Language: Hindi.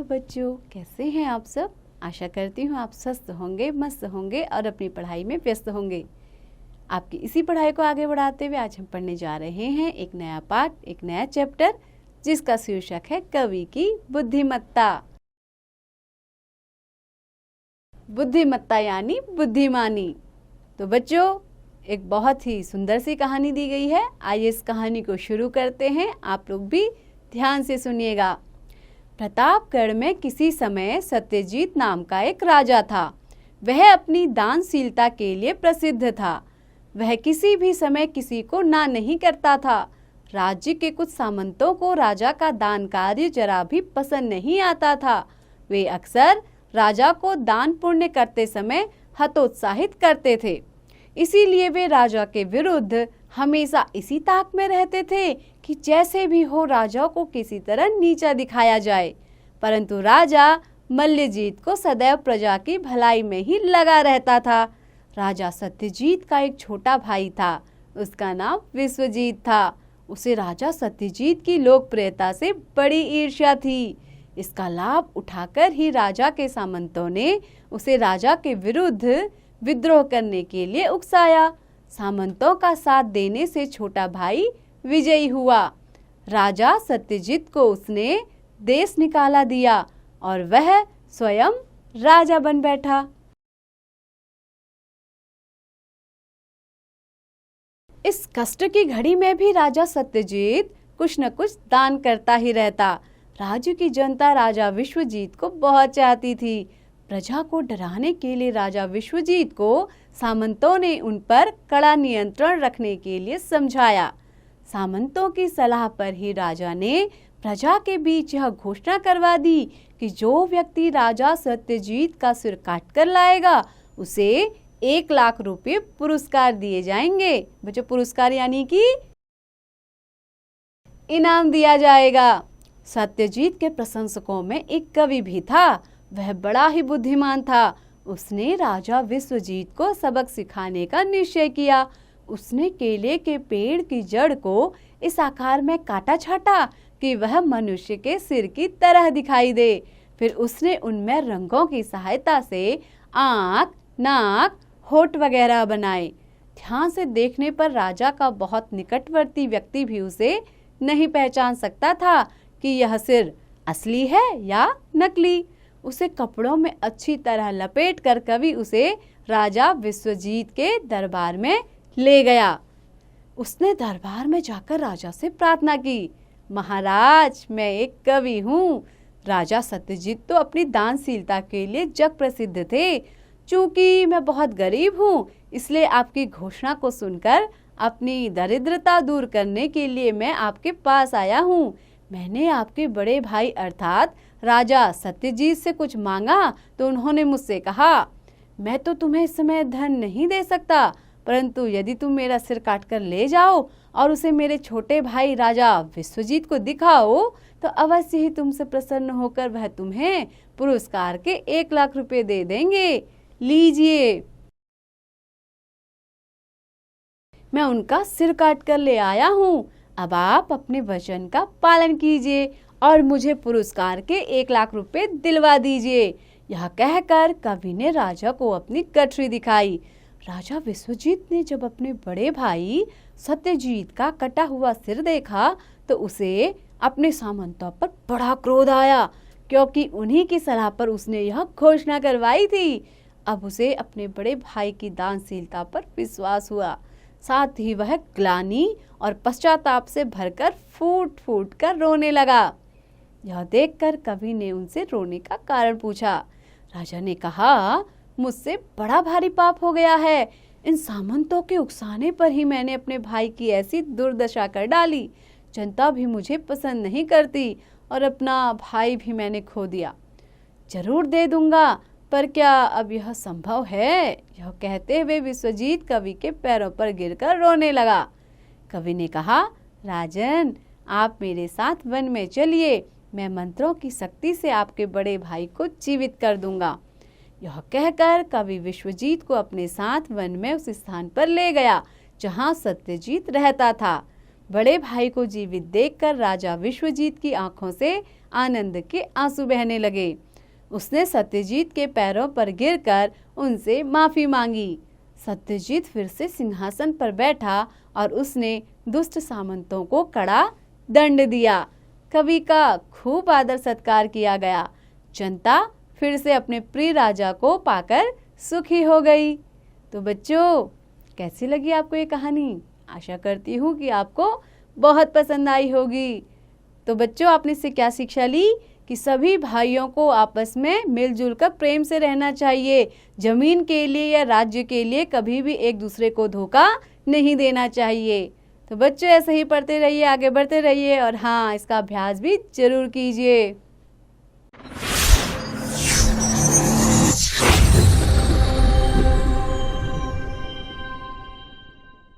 बच्चों, कैसे हैं आप सब। आशा करती हूँ आप स्वस्थ होंगे, मस्त होंगे और अपनी पढ़ाई में व्यस्त होंगे। आपकी इसी पढ़ाई को आगे बढ़ाते हुए आज हम पढ़ने जा रहे हैं एक नया पाठ, एक नया चैप्टर, जिसका शीर्षक है कवि की बुद्धिमत्ता। बुद्धिमत्ता यानी बुद्धिमानी। तो बच्चों, एक बहुत ही सुंदर सी कहानी दी गई है। आइए इस कहानी को शुरू करते हैं। आप लोग भी ध्यान से सुनिएगा। प्रतापगढ़ में किसी समय सत्यजीत नाम का एक राजा था। वह अपनी दानशीलता के लिए प्रसिद्ध था। वह किसी भी समय किसी को ना नहीं करता था। राज्य के कुछ सामंतों को राजा का दान कार्य जरा भी पसंद नहीं आता था। वे अक्सर राजा को दान पुण्य करते समय हतोत्साहित करते थे। इसीलिए वे राजा के विरुद्ध हमेशा इसी ताक में रहते थे कि जैसे भी हो राजा को किसी तरह नीचा दिखाया जाए। परंतु राजा मल्लजीत को सदैव प्रजा की भलाई में ही लगा रहता था। राजा सत्यजीत का एक छोटा भाई था। उसका नाम विश्वजीत था। उसे राजा सत्यजीत की लोकप्रियता से बड़ी ईर्ष्या थी। इसका लाभ उठाकर ही राजा के सामंतों ने उसे राजा के विरुद्ध विद्रोह करने के लिए उकसाया। सामंतों का साथ देने से छोटा भाई विजयी हुआ। राजा सत्यजीत को उसने देश निकाला दिया और वह स्वयं राजा बन बैठा। इस कष्ट की घड़ी में भी राजा सत्यजीत कुछ न कुछ दान करता ही रहता। राज्य की जनता राजा विश्वजीत को बहुत चाहती थी। प्रजा को डराने के लिए राजा विश्वजीत को सामंतों ने उन पर कड़ा नियंत्रण रखने के लिए समझाया। सामंतों की सलाह पर ही राजा ने प्रजा के बीच यह घोषणा करवा दी कि जो व्यक्ति राजा सत्यजीत का सिर काट कर लाएगा उसे 1 लाख रुपए पुरस्कार दिए जाएंगे। बच्चों, पुरस्कार यानी कि इनाम दिया जाएगा। सत्यजीत के प्रशंसकों में एक कवि भी था। वह बड़ा ही बुद्धिमान था। उसने राजा विश्वजीत को सबक सिखाने का निश्चय किया। उसने केले के पेड़ की जड़ को इस आकार में काटा छाटा कि वह मनुष्य के सिर की तरह दिखाई दे। फिर उसने उनमें रंगों की सहायता से आँख, नाक, होठ वगैरह बनाए। ध्यान से देखने पर राजा का बहुत निकटवर्ती व्यक्ति भी उसे नहीं पहचान सकता था कि यह सिर असली है या नकली। उसे कपड़ों में अच्छी तरह लपेट कर कवि उसे राजा विश्वजीत के दरबार में ले गया। उसने दरबार में जाकर राजा से प्रार्थना की, महाराज, मैं एक कवि हूँ। राजा सत्यजीत तो अपनी दानशीलता के लिए जग प्रसिद्ध थे। चूंकि मैं बहुत गरीब हूँ, इसलिए आपकी घोषणा को सुनकर अपनी दरिद्रता दूर करने के लिए मैं आपके पास आया हूँ। मैंने आपके बड़े भाई अर्थात राजा सत्यजीत से कुछ मांगा तो उन्होंने मुझसे कहा, मैं तो तुम्हें इस समय धन नहीं दे सकता, परंतु यदि तुम मेरा सिर काटकर ले जाओ और उसे मेरे छोटे भाई राजा विश्वजीत को दिखाओ तो अवश्य ही तुमसे प्रसन्न होकर वह तुम्हें पुरस्कार के 1 लाख रुपए दे देंगे। लीजिए, मैं उनका सिर काट कर ले आया हूँ। अब आप अपने वचन का पालन कीजिए और मुझे पुरस्कार के 1 लाख रुपए दिलवा दीजिए। यह कहकर कवि ने राजा को अपनी गठरी दिखाई। राजा विश्वजीत ने जब अपने बड़े भाई सत्यजीत का कटा हुआ सिर देखा तो उसे अपने सामंतों पर बड़ा क्रोध आया, क्योंकि उन्हीं की सलाह पर उसने यह घोषणा करवाई थी। अब उसे अपने बड़े भाई की दानशीलता पर विश्वास हुआ। साथ ही वह ग्लानि और पश्चाताप से भरकर फूट फूट कर रोने लगा। यह देखकर कवि ने उनसे रोने का कारण पूछा। राजा ने कहा, मुझसे बड़ा भारी पाप हो गया है। इन सामंतों के उकसाने पर ही मैंने अपने भाई की ऐसी दुर्दशा कर डाली। जनता भी मुझे पसंद नहीं करती और अपना भाई भी मैंने खो दिया। जरूर दे दूंगा, पर क्या अब यह संभव है? यह कहते हुए विश्वजीत कवि के पैरों पर गिरकर रोने लगा। कवि ने कहा, राजन, आप मेरे साथ वन में चलिए। मैं मंत्रों की शक्ति से आपके बड़े भाई को जीवित कर दूंगा। यह कहकर कवि विश्वजीत को अपने साथ वन में उस स्थान पर ले गया जहां सत्यजीत रहता था। बड़े भाई को जीवित देखकर राजा विश्वजीत की आंखों से आनंद के आंसू बहने लगे। उसने सत्यजीत के पैरों पर गिरकर उनसे माफी मांगी। सत्यजीत फिर से सिंहासन पर बैठा और उसने दुष्ट सामंतों को कड़ा दंड दिया। कवि का खूब आदर सत्कार किया गया। जनता फिर से अपने प्रिय राजा को पाकर सुखी हो गई। तो बच्चों, कैसी लगी आपको ये कहानी? आशा करती हूँ कि आपको बहुत पसंद आई होगी। तो बच्चों, आपने इससे क्या शिक्षा ली कि सभी भाइयों को आपस में मिलजुल कर प्रेम से रहना चाहिए। जमीन के लिए या राज्य के लिए कभी भी एक दूसरे को धोखा नहीं देना चाहिए। तो बच्चों, ऐसे ही पढ़ते रहिए, आगे बढ़ते रहिए और हाँ, इसका अभ्यास भी जरूर कीजिए।